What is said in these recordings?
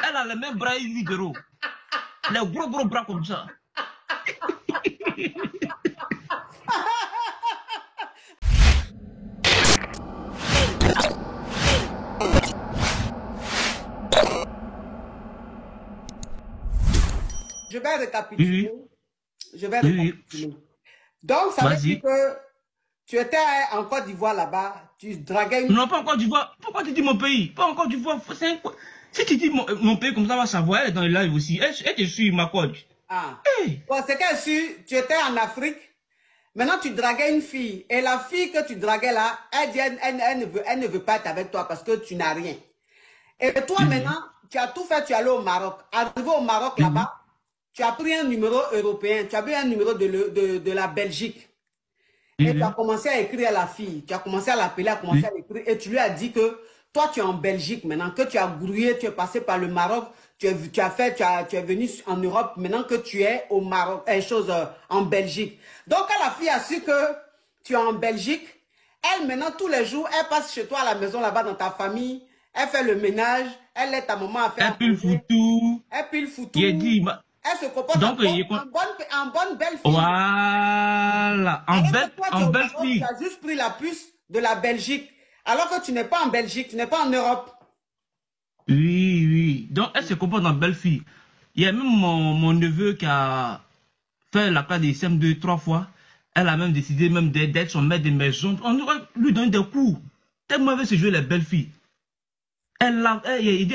Elle a les mêmes bras libéraux. Les gros bras comme ça. Je vais récapituler. Je vais récapituler. Donc, ça veut dire que tu étais en Côte d'Ivoire là-bas, tu draguais une... Non, pas en Côte d'Ivoire. Pourquoi tu dis mon pays? Pas en Côte d'Ivoire. Si tu dis mon pays comme ça, va savoir. Elle est dans le live aussi. Elle te suit, ma coach. Ah. Hey. Bon, c'est qu'elle suit, tu étais en Afrique. Maintenant, tu draguais une fille. Et la fille que tu draguais là, elle dit, elle ne veut pas être avec toi parce que tu n'as rien. Et toi, maintenant, tu as tout fait, tu es allé au Maroc. Arrivé au Maroc là-bas, tu as pris un numéro européen, tu as pris un numéro de la Belgique. Et tu as commencé à écrire à la fille, tu as commencé à l'appeler, à commencer à l'écrire, et tu lui as dit que toi, tu es en Belgique maintenant, que tu as grouillé, tu es passé par le Maroc, tu es venu en Europe, maintenant que tu es au Maroc, en Belgique. Donc, quand la fille a su que tu es en Belgique, elle, maintenant, tous les jours, elle passe chez toi à la maison, là-bas, dans ta famille, elle fait le ménage, elle aide ta maman à faire... Elle pile foutou. Elle pile foutou. Elle se comporte donc, en bonne belle fille. Voilà. En belle fille. Tu as juste pris la puce de la Belgique. Alors que tu n'es pas en Belgique, tu n'es pas en Europe. Oui. Donc, elle se comporte en belle fille. Il y a même mon neveu qui a fait la classe des CM2 3 fois. Elle a même décidé d'être son maître de maison. On lui donne des coups. Tellement elle veut se jouer les belles filles. Elle a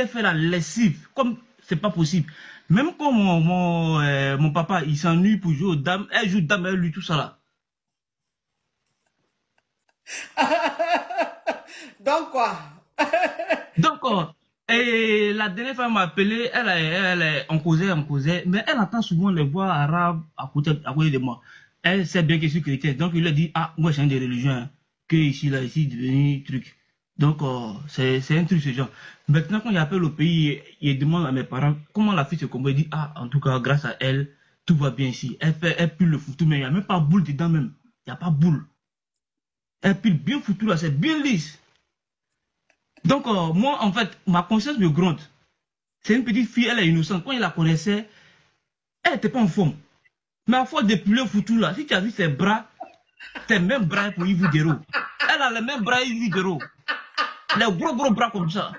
fait la lessive. Comme c'est pas possible. Même quand mon papa, il s'ennuie pour jouer aux dames, elle joue dame, elle lui, tout ça là. Donc quoi? Donc, et la dernière fois, elle m'a appelé, on causait, mais elle entend souvent les voix arabes à côté de moi. Elle sait bien que je suis chrétien. Donc, il a dit, ah, moi, j'ai un des religions, hein, que ici, devenu truc. Donc, c'est un truc, ce genre. Maintenant, quand il appelle au pays, il demande à mes parents comment la fille se comporte. Il dit, ah, en tout cas, grâce à elle, tout va bien ici. Elle pile le foutu, mais il n'y a même pas boule dedans même. Il n'y a pas boule. Elle pile bien foutu là, c'est bien lisse. Donc, moi, en fait, ma conscience me gronde. C'est une petite fille, elle est innocente. Quand il la connaissait, elle n'était pas en forme. Mais à force de piler foutu là, si tu as vu ses bras, ses mêmes bras pour Yves Guéraud. Elle a les mêmes bras Yves Guéraud. Les gros bras comme ça.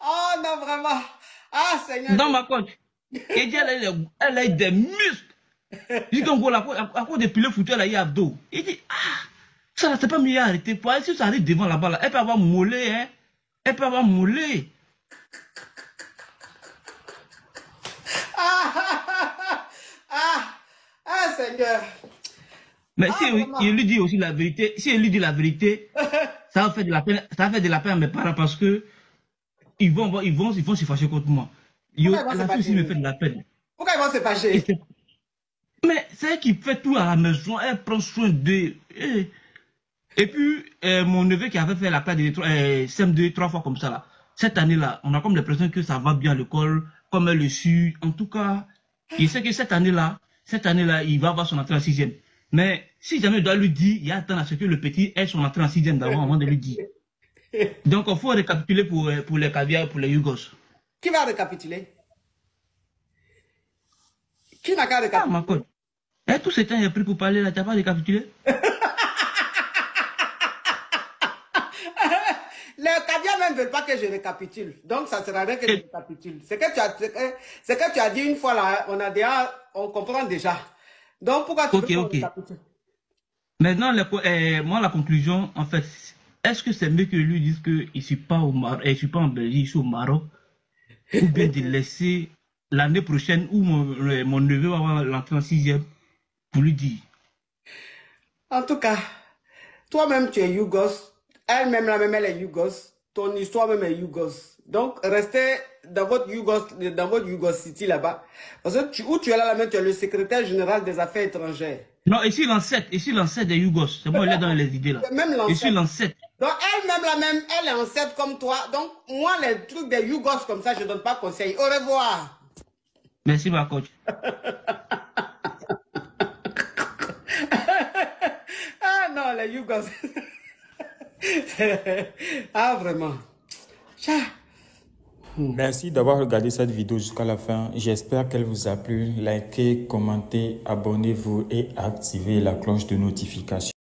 Oh non, vraiment. Ah, Seigneur. Dans ma coach, elle a des muscles. Je dis qu'en gros, à cause de piler foutu, elle a eu abdos. Il dit, ah, ça c'est pas mieux à arrêter. Pour elle, si ça arrive devant là-bas, là, elle peut avoir mollet, hein. Elle peut avoir mollet. Seigneur. Mais si il lui dit aussi la vérité, si il lui dit la vérité, ça va faire de la peine, à mes parents parce que ils vont se fâcher contre moi. La fille aussi me fait de la peine. Pourquoi ils vont se fâcher? Mais c'est elle qui fait tout à la maison, elle prend soin d'eux. Et puis, mon neveu qui avait fait la classe de CM2 3 fois comme ça là, cette année-là, on a comme l'impression que ça va bien à l'école, comme elle le suit. En tout cas, il sait que cette année-là, il va avoir son entrée en 6e. Mais si jamais il doit lui dire, il y a attendre à ce que le petit ait son entrée en 6e d'avant avant de lui dire. Donc, il faut récapituler pour les caviars, pour les Yougos. Qui va récapituler? Qui n'a qu'à récapituler? Ah, ma coach. Tout ce temps, il a pris pour parler là, tu n'as pas récapitulé? Les caviars même ne veulent pas que je récapitule. Donc, ça ne sera rien que je récapitule. C'est que tu as dit une fois là, on comprend déjà. Donc, pourquoi tu veux qu'on récapitule? Maintenant, moi, la conclusion, en fait, est-ce que c'est mieux que lui dise que je ne suis pas au Maroc, je suis pas en Belgique, je suis au Maroc, ou bien de laisser l'année prochaine où mon neveu va avoir l'entrée en 6e pour lui dire? En tout cas, toi-même, tu es Yougos. Elle-même, elle est Yougos. Ton histoire même est Yougos. Donc, restez dans votre Yougos City là-bas. Parce que où tu es là, tu es le secrétaire général des affaires étrangères. Non, ici l'ancêtre des Yougos. C'est moi, il est dans les idées là. Ici l'ancêtre. Donc, elle-même, elle est ancêtre comme toi. Donc, moi, les trucs des Yougos comme ça, je ne donne pas conseil. Au revoir. Merci, ma coach. les Yougos. Ah, vraiment. Merci d'avoir regardé cette vidéo jusqu'à la fin. J'espère qu'elle vous a plu. Likez, commentez, abonnez-vous et activez la cloche de notification.